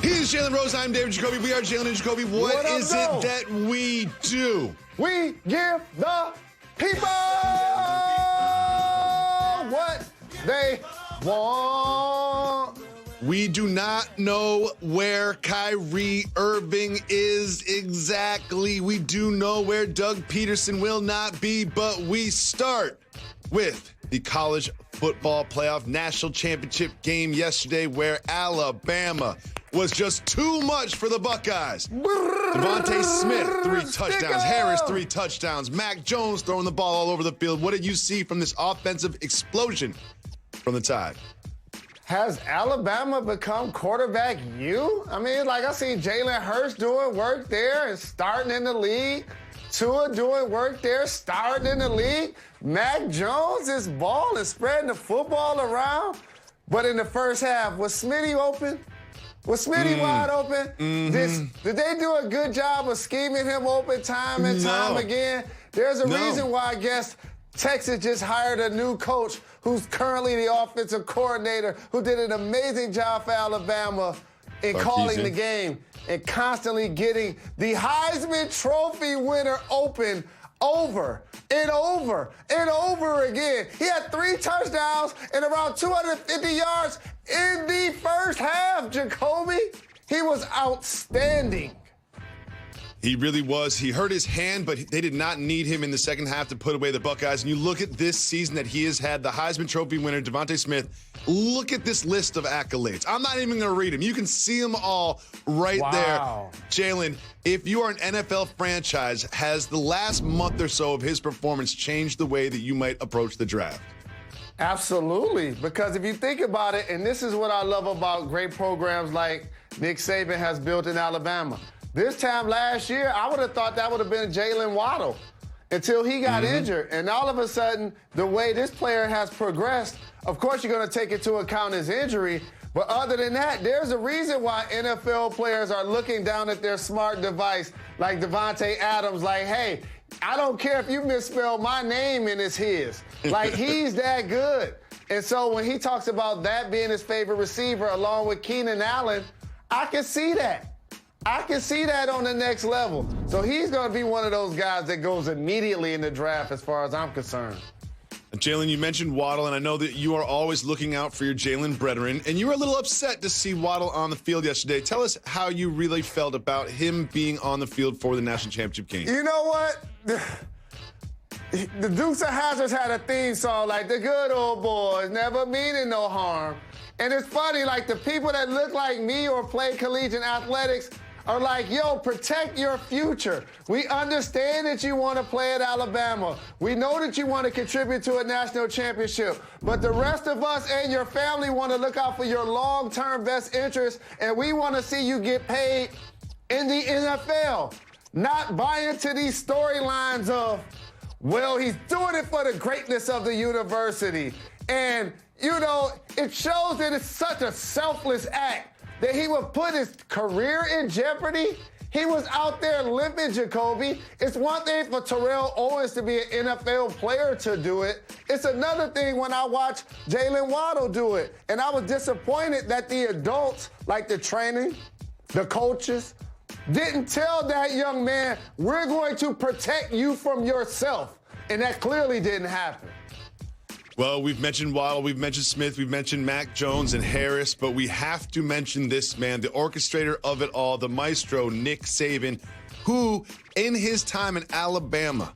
He's Jalen Rose. I'm David Jacoby. We are Jalen and Jacoby. What is it that we do? We give the people what they want. We do not know where Kyrie Irving is exactly. We do know where Doug Peterson will not be, but we start with the college football playoff national championship game yesterday where Alabama was just too much for the Buckeyes. Devontae Smith, 3 touchdowns. Harris, 3 touchdowns. Mac Jones throwing the ball all over the field. What did you see from this offensive explosion from the Tide? Has Alabama become quarterback you? I mean, like I see Jalen Hurts doing work there and starting in the league. Tua doing work there, starting in the league. Mac Jones is balling, spreading the football around. But in the first half, was Smitty open? Was Smitty wide open? Did they do a good job of scheming him open time and time again? There's a reason why I guess Texas just hired a new coach who's currently the offensive coordinator who did an amazing job for Alabama in calling the game and constantly getting the Heisman Trophy winner open over and over and over again. He had 3 touchdowns and around 250 yards in the first half, Jacoby. He was outstanding. He really was. He hurt his hand, but they did not need him in the second half to put away the Buckeyes. And you look at this season that he has had, the Heisman Trophy winner, Devontae Smith. Look at this list of accolades. I'm not even going to read them. You can see them all right there. Jalen, if you are an NFL franchise, has the last month or so of his performance changed the way that you might approach the draft? Absolutely, because if you think about it, and this is what I love about great programs like Nick Saban has built in Alabama. This time last year, I would have thought that would have been Jalen Waddle until he got injured. And all of a sudden, the way this player has progressed, of course you're going to take into account his injury, but other than that, there's a reason why NFL players are looking down at their smart device like Devontae Adams, like, hey, I don't care if you misspell my name and it's his. Like, he's that good. And so when he talks about that being his favorite receiver along with Keenan Allen, I can see that. I can see that on the next level. So he's going to be one of those guys that goes immediately in the draft as far as I'm concerned. Jalen, you mentioned Waddle, and I know that you are always looking out for your Jalen brethren, and you were a little upset to see Waddle on the field yesterday. Tell us how you really felt about him being on the field for the national championship game. You know what? The Dukes of Hazzards had a theme song like the good old boys, never meaning no harm. And it's funny, like the people that look like me or play collegiate athletics are like, yo, protect your future. We understand that you want to play at Alabama. We know that you want to contribute to a national championship. But the rest of us and your family want to look out for your long-term best interests, and we want to see you get paid in the NFL. Not buy into these storylines of, well, he's doing it for the greatness of the university. And, you know, it shows that it's such a selfless act that he would put his career in jeopardy. He was out there limping, Jacoby. It's one thing for Terrell Owens to be an NFL player to do it. It's another thing when I watch Jalen Waddle do it. And I was disappointed that the adults, like the training, the coaches, didn't tell that young man, we're going to protect you from yourself. And that clearly didn't happen. Well, we've mentioned Waddle, we've mentioned Smith, we've mentioned Mac Jones and Harris, but we have to mention this man, the orchestrator of it all, the maestro, Nick Saban, who, in his time in Alabama,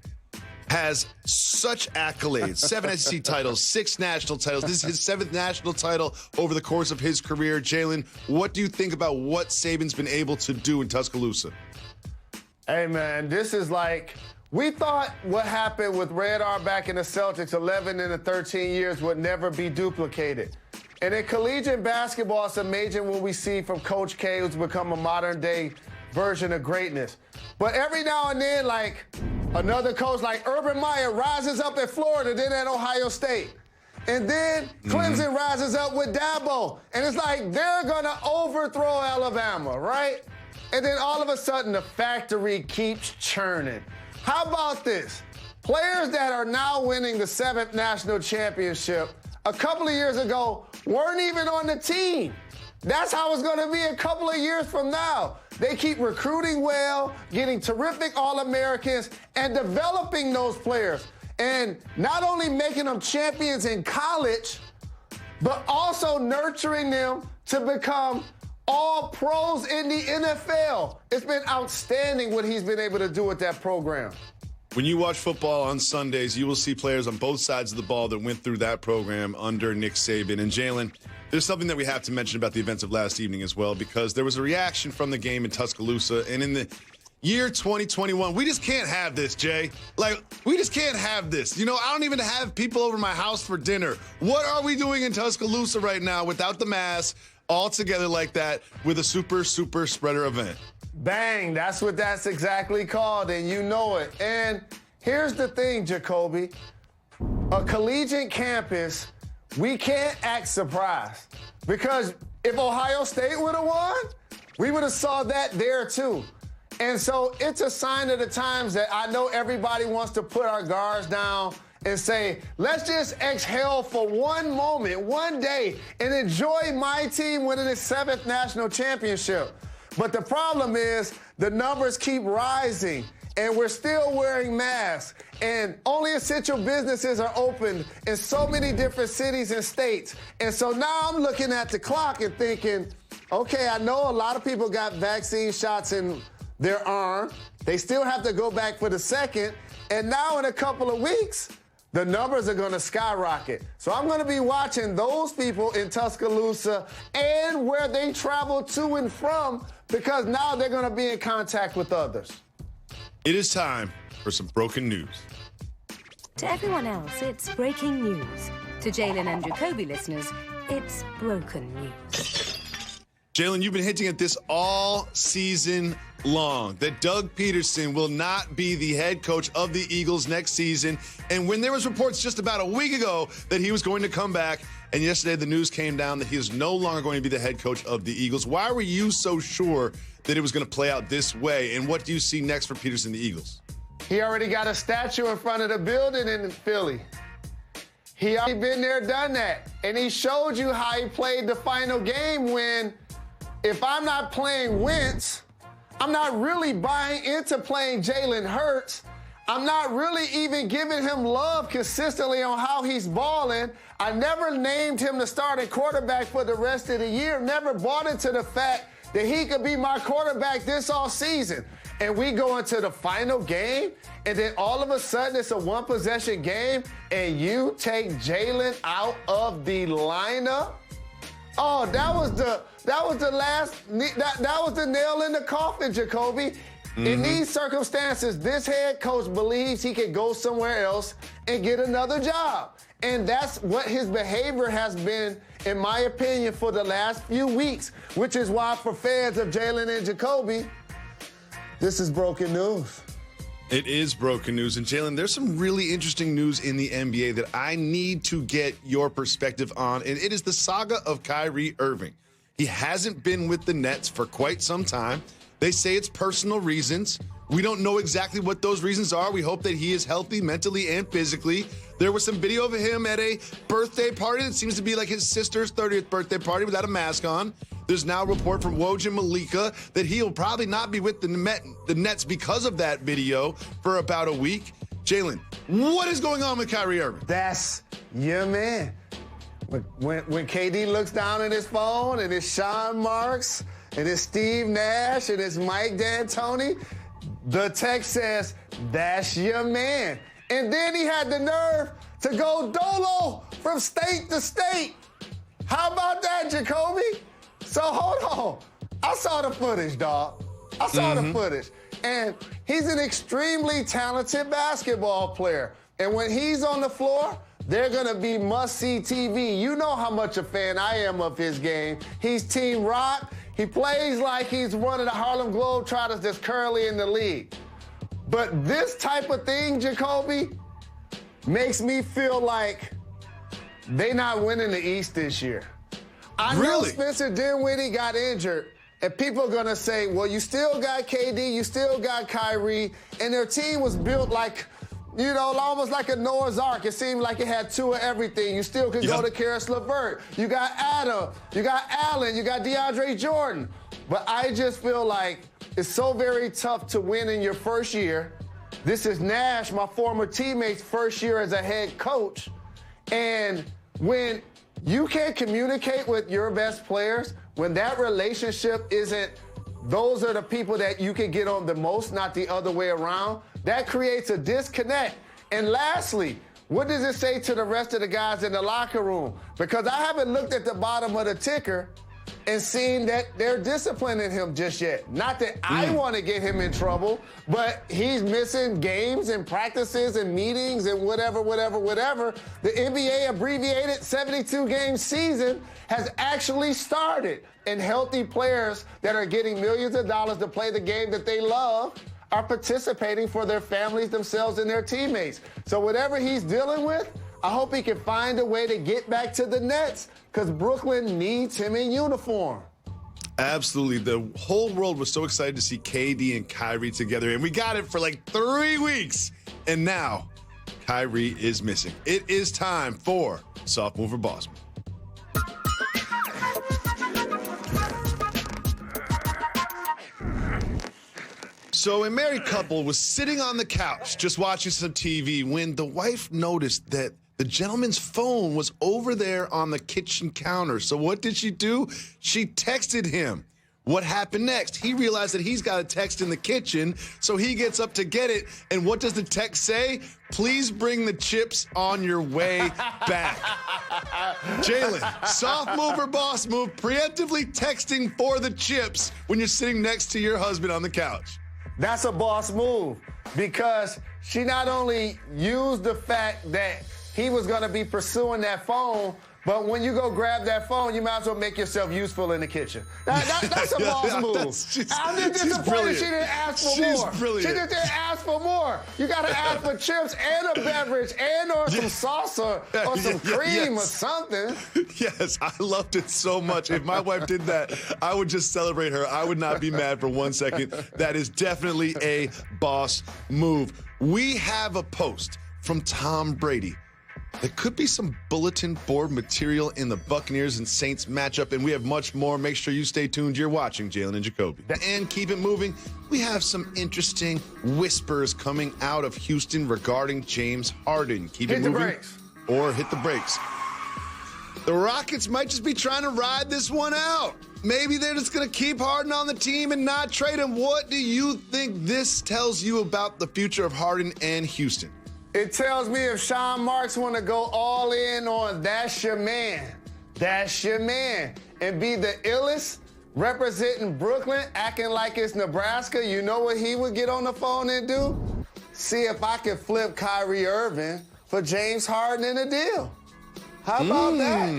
has such accolades. 7 SEC titles, 6 national titles. This is his 7th national title over the course of his career. Jalen, what do you think about what Saban's been able to do in Tuscaloosa? Hey, man, this is like... We thought what happened with Red Auerbach and the Celtics 11 and the 13 years would never be duplicated. And in collegiate basketball, it's amazing what we see from Coach K, who's become a modern-day version of greatness. But every now and then, like, another coach like Urban Meyer rises up at Florida, then at Ohio State. And then Clemson rises up with Dabo. And it's like they're going to overthrow Alabama, right? And then all of a sudden, the factory keeps churning. How about this? Players that are now winning the 7th national championship a couple of years ago weren't even on the team. That's how it's going to be a couple of years from now. They keep recruiting well, getting terrific All-Americans, and developing those players. And not only making them champions in college, but also nurturing them to become all pros in the NFL. It's been outstanding what he's been able to do with that program. When you watch football on Sundays, you will see players on both sides of the ball that went through that program under Nick Saban. And Jalen, there's something that we have to mention about the events of last evening as well, because there was a reaction from the game in Tuscaloosa. And in the year 2021, we just can't have this, Jay. Like, we just can't have this. You know, I don't even have people over my house for dinner. What are we doing in Tuscaloosa right now without the mask, all together like that, with a super spreader event? Bang, that's exactly called, and you know it. And here's the thing, Jacoby. A collegiate campus, we can't act surprised. Because if Ohio State would have won, we would have saw that there too. And so it's a sign of the times that I know everybody wants to put our guards down and say, let's just exhale for one moment, one day, and enjoy my team winning its 7th national championship. But the problem is the numbers keep rising, and we're still wearing masks, and only essential businesses are open in so many different cities and states. And so now I'm looking at the clock and thinking, okay, I know a lot of people got vaccine shots in their arm. They still have to go back for the second, and now in a couple of weeks, the numbers are going to skyrocket. So I'm going to be watching those people in Tuscaloosa and where they travel to and from, because now they're going to be in contact with others. It is time for some broken news. To everyone else, it's breaking news. To Jalen and Jacoby listeners, it's broken news. Jalen, you've been hinting at this all season long, that Doug Peterson will not be the head coach of the Eagles next season. And when there was reports just about a week ago that he was going to come back, and yesterday the news came down that he is no longer going to be the head coach of the Eagles. Why were you so sure that it was going to play out this way? And what do you see next for Peterson and the Eagles? He already got a statue in front of the building in Philly. He already been there, done that. And he showed you how he played the final game when, if I'm not playing Wentz, I'm not really buying into playing Jalen Hurts. I'm not really even giving him love consistently on how he's balling. I never named him the starting quarterback for the rest of the year, never bought into the fact that he could be my quarterback this offseason. And we go into the final game, and then all of a sudden it's a one-possession game, and you take Jalen out of the lineup? Oh, that was the nail in the coffin, Jacoby. Mm-hmm. In these circumstances, this head coach believes he can go somewhere else and get another job. And that's what his behavior has been, in my opinion, for the last few weeks, which is why for fans of Jalen and Jacoby, this is broken news. It is broken news. And Jalen, there's some really interesting news in the NBA that I need to get your perspective on, and it is the saga of Kyrie Irving. He hasn't been with the Nets for quite some time. They say it's personal reasons. We don't know exactly what those reasons are. We hope that he is healthy mentally and physically. There was some video of him at a birthday party that seems to be like his sister's 30th birthday party without a mask on. There's now a report from Woj and Malika that he'll probably not be with the Nets because of that video for about a week. Jalen, what is going on with Kyrie Irving? That's your man. When KD looks down at his phone and it's Sean Marks and it's Steve Nash and it's Mike D'Antoni, the text says, that's your man. And then he had the nerve to go dolo from state to state. How about that, Jacoby? So hold on. I saw the footage, dog. I saw the footage. And he's an extremely talented basketball player. And when he's on the floor, they're going to be must-see TV. You know how much a fan I am of his game. He's Team Rock. He plays like he's one of the Harlem Globetrotters that's currently in the league. But this type of thing, Jacoby, makes me feel like they not winning the East this year. I know Spencer Dinwiddie got injured, and people are going to say, well, you still got KD, you still got Kyrie, and their team was built like you know, almost like a Noah's Ark. It seemed like it had two of everything. You still could go to Karis LeVert. You got Adam. You got Allen. You got DeAndre Jordan. But I just feel like it's so very tough to win in your first year. This is Nash, my former teammate's first year as a head coach. And when you can't communicate with your best players, when that relationship isn't, those are the people that you can get on the most, not the other way around, that creates a disconnect. And lastly, what does it say to the rest of the guys in the locker room? Because I haven't looked at the bottom of the ticker and seen that they're disciplining him just yet. Not that I want to get him in trouble, but he's missing games and practices and meetings and whatever. The NBA abbreviated 72-game season has actually started, and healthy players that are getting millions of dollars to play the game that they love are participating for their families, themselves, and their teammates. So whatever he's dealing with, I hope he can find a way to get back to the Nets, because Brooklyn needs him in uniform. Absolutely. The whole world was so excited to see KD and Kyrie together, and we got it for like 3 weeks. And now, Kyrie is missing. It is time for Soft Mover Boss Move. So a married couple was sitting on the couch just watching some TV when the wife noticed that the gentleman's phone was over there on the kitchen counter. So what did she do? She texted him. What happened next? He realized that he's got a text in the kitchen, so he gets up to get it. And what does the text say? Please bring the chips on your way back. Jalen, soft move or boss move, preemptively texting for the chips when you're sitting next to your husband on the couch. That's a boss move, because she not only used the fact that he was going to be pursuing that phone, but when you go grab that phone, you might as well make yourself useful in the kitchen. That's a boss move. I'm just disappointed she didn't ask for more. Brilliant. She just didn't ask for more. You got to ask for chips and a beverage and or some salsa or some cream or something. Yes, I loved it so much. If my wife did that, I would just celebrate her. I would not be mad for 1 second. That is definitely a boss move. We have a post from Tom Brady. There could be some bulletin board material in the Buccaneers and Saints matchup, and we have much more. Make sure you stay tuned. You're watching Jalen and Jacoby. And keep it moving. We have some interesting whispers coming out of Houston regarding James Harden. Keep it moving. Hit the brakes. Or hit the brakes. The Rockets might just be trying to ride this one out. Maybe they're just going to keep Harden on the team and not trade him. What do you think this tells you about the future of Harden and Houston? It tells me if Sean Marks want to go all in on that's your man, and be the illest representing Brooklyn, acting like it's Nebraska, you know what he would get on the phone and do? See if I can flip Kyrie Irving for James Harden in a deal. How about that?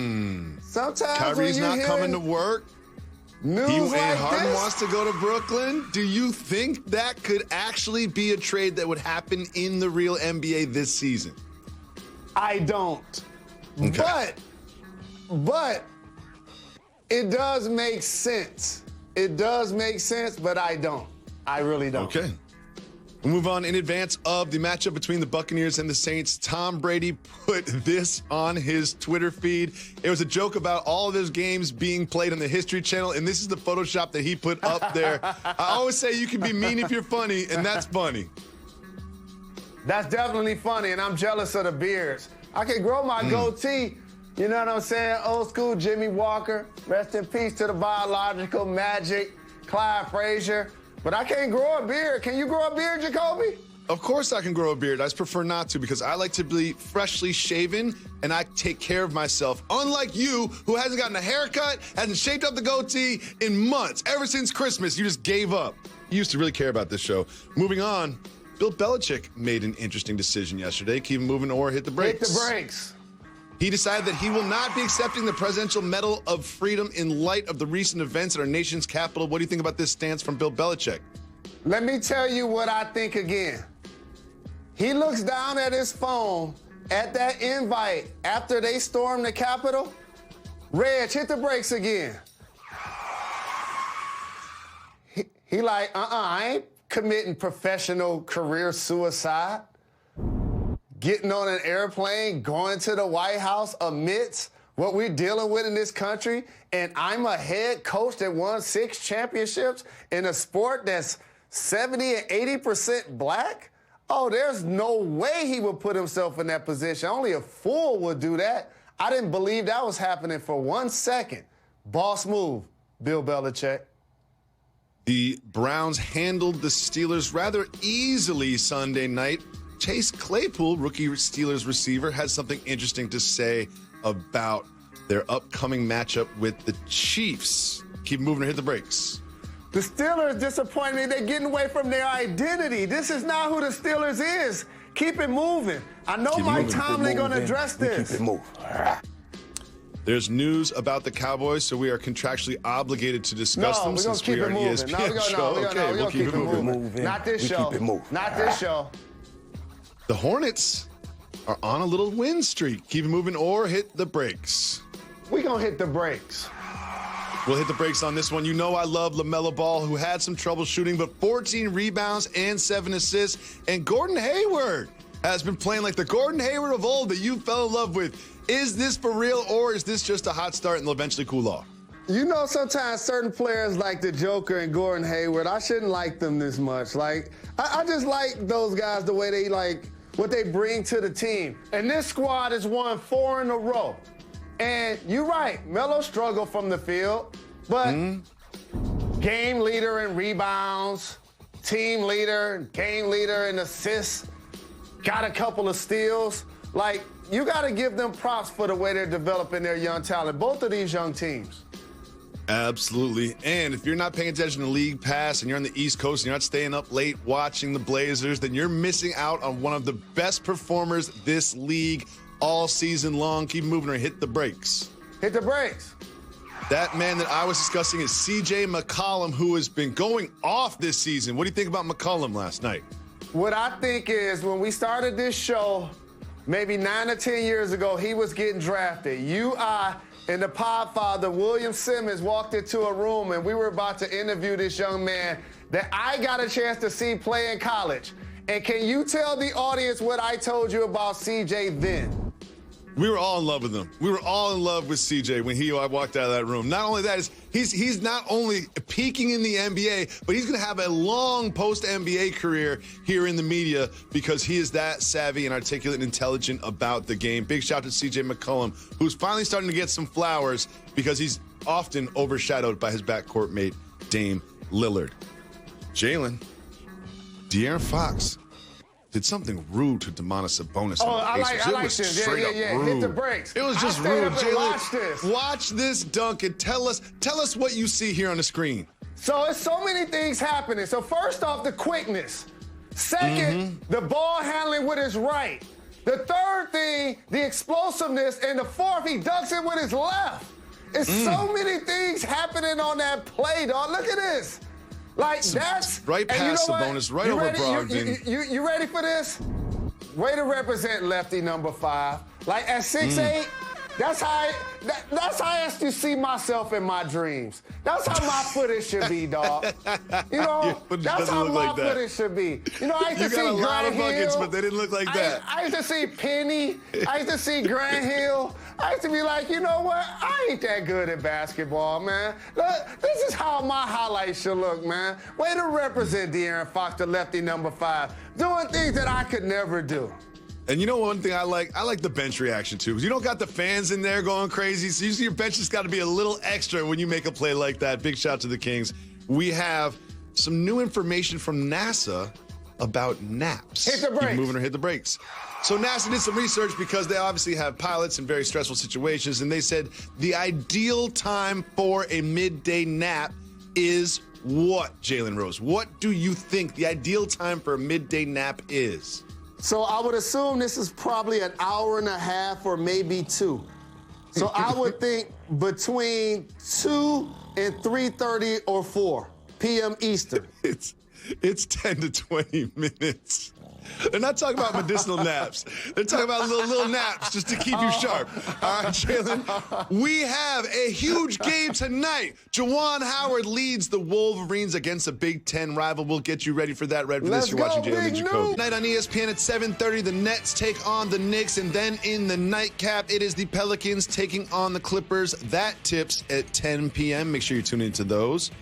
Sometimes Kyrie's when not coming to work. News like Harden this, wants to go to Brooklyn. Do you think that could actually be a trade that would happen in the real NBA this season? I don't. Okay. But it does make sense. It does make sense, but I don't. I really don't. Okay. We'll move on. In advance of the matchup between the Buccaneers and the Saints, Tom Brady put this on his Twitter feed. It was a joke about all of those games being played on the History Channel, and this is the Photoshop that he put up there. I always say you can be mean if you're funny, and that's funny. That's definitely funny, and I'm jealous of the beards. I can grow my goatee. You know what I'm saying? Old school Jimmy Walker. Rest in peace to the biological Magic, Clyde Frazier. But I can't grow a beard. Can you grow a beard, Jacoby? Of course I can grow a beard. I just prefer not to because I like to be freshly shaven and I take care of myself. Unlike you, who hasn't gotten a haircut, hasn't shaped up the goatee in months. Ever since Christmas, you just gave up. You used to really care about this show. Moving on, Bill Belichick made an interesting decision yesterday. Keep moving or hit the brakes. Hit the brakes. He decided that he will not be accepting the Presidential Medal of Freedom in light of the recent events at our nation's capital. What do you think about this stance from Bill Belichick? Let me tell you what I think again. He looks down at his phone at that invite after they stormed the Capitol. Reg, hit the brakes again. He like, I ain't committing professional career suicide. getting on an airplane, going to the White House amidst what we're dealing with in this country, and I'm a head coach that won 6 championships in a sport that's 70 and 80% black? Oh, there's no way he would put himself in that position. Only a fool would do that. I didn't believe that was happening for 1 second. Boss move, Bill Belichick. The Browns handled the Steelers rather easily Sunday night. Chase Claypool, rookie Steelers receiver, has something interesting to say about their upcoming matchup with the Chiefs. Keep moving or hit the brakes. The Steelers disappoint me. They're getting away from their identity. This is not who the Steelers is. Keep it moving. I know Mike Tomlin going to address this. Keep it moving. There's news about the Cowboys, so we are contractually obligated to discuss them since we are an ESPN show. Okay, we'll keep it moving. Not this show. Not this show. The Hornets are on a little win streak. Keep it moving or hit the brakes. We're going to hit the brakes. We'll hit the brakes on this one. You know I love LaMelo Ball, who had some trouble shooting, but 14 rebounds and 7 assists. And Gordon Hayward has been playing like the Gordon Hayward of old that you fell in love with. Is this for real, or is this just a hot start and they'll eventually cool off? You know, sometimes certain players like the Joker and Gordon Hayward, I shouldn't like them this much. Like, I just like those guys the way they like what they bring to the team. And this squad has won 4 in a row. And you're right, Melo struggled from the field, but game leader in rebounds, team leader, game leader in assists, got a couple of steals. Like, you got to give them props for the way they're developing their young talent, both of these young teams. Absolutely. And if you're not paying attention to League Pass and you're on the East Coast and you're not staying up late watching the Blazers, then you're missing out on one of the best performers this league all season long. Keep moving or hit the brakes. Hit the brakes. That man that I was discussing is C.J. McCollum, who has been going off this season. What do you think about McCollum last night? What I think is when we started this show, maybe 9 or 10 years ago, he was getting drafted. I, and the podfather, William Simmons, walked into a room, and we were about to interview this young man that I got a chance to see play in college. And can you tell the audience what I told you about C.J. then? We were all in love with him. We were all in love with CJ when I walked out of that room. Not only that, he's not only peaking in the NBA, but he's going to have a long post-NBA career here in the media because he is that savvy and articulate and intelligent about the game. Big shout to CJ McCollum, who's finally starting to get some flowers because he's often overshadowed by his backcourt mate, Dame Lillard. Jalen, De'Aaron Fox did something rude to Domantas Sabonis. Oh, I like this. Yeah. Rude. Hit the brakes. It was just rude, Jalen. Watch this dunk and tell us what you see here on the screen. So it's so many things happening. So first off, the quickness. Second, the ball handling with his right. The third thing, the explosiveness. And the fourth, he dunks it with his left. It's so many things happening on that play, dog. Look at this. Like, that's... Right past Sabonis, right over Brogdon. You ready for this? Way to represent lefty number 5. Like, at 6'8", that's how I used to see myself in my dreams. That's how my footage should be, dog. You know, that's how my footage should be. You know, I used to see Grant Hill. You got a lot of buckets, but they didn't look like that. I used to see Penny. I used to see Grant Hill. I used to be like, you know what? I ain't that good at basketball, man. Look, this is how my highlights should look, man. Way to represent De'Aaron Fox, the lefty number 5, doing things that I could never do. And you know one thing I like the bench reaction too, because you don't got the fans in there going crazy. So usually your bench has got to be a little extra when you make a play like that. Big shout to the Kings. We have some new information from NASA about naps. Hit the brakes. Keep moving or hit the brakes. So NASA did some research because they obviously have pilots in very stressful situations, and they said the ideal time for a midday nap is what, Jalen Rose? What do you think the ideal time for a midday nap is? So I would assume this is probably an hour and a half or maybe 2. So I would think between 2 and 3:30 or 4 p.m. Eastern. It's 10 to 20 minutes. They're not talking about medicinal naps. They're talking about little naps just to keep you sharp. All right, Jalen, we have a huge game tonight. Juwan Howard leads the Wolverines against a Big Ten rival. We'll get you ready for that right for this. You're watching Jalen Jacoby. Tonight on ESPN at 7:30, the Nets take on the Knicks, and then in the nightcap, it is the Pelicans taking on the Clippers. That tips at 10 p.m. Make sure you tune into those.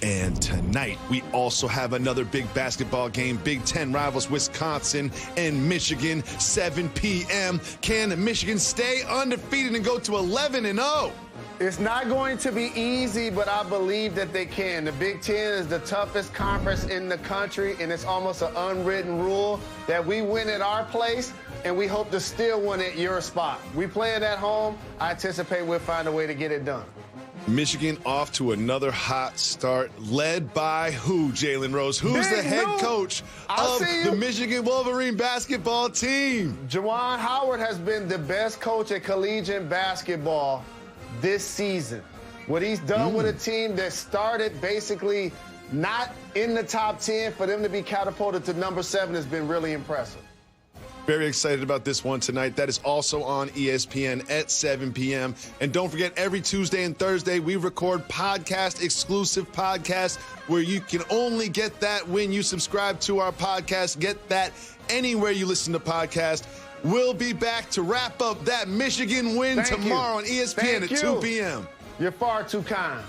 And tonight, we also have another big basketball game. Big Ten rivals, Wisconsin and Michigan, 7 p.m. Can Michigan stay undefeated and go to 11-0? It's not going to be easy, but I believe that they can. The Big Ten is the toughest conference in the country, and it's almost an unwritten rule that we win at our place, and we hope to still win at your spot. We play it at home. I anticipate we'll find a way to get it done. Michigan off to another hot start, led by who, Jalen Rose? Who's the head coach of the Michigan Wolverine basketball team? Juwan Howard has been the best coach at collegiate basketball this season. What he's done with a team that started basically not in the top 10, for them to be catapulted to number 7 has been really impressive. Very excited about this one tonight. That is also on ESPN at 7 p.m. And don't forget, every Tuesday and Thursday, we record exclusive podcasts where you can only get that when you subscribe to our podcast. Get that anywhere you listen to podcasts. We'll be back to wrap up that Michigan win tomorrow on ESPN at 2 p.m. You're far too kind.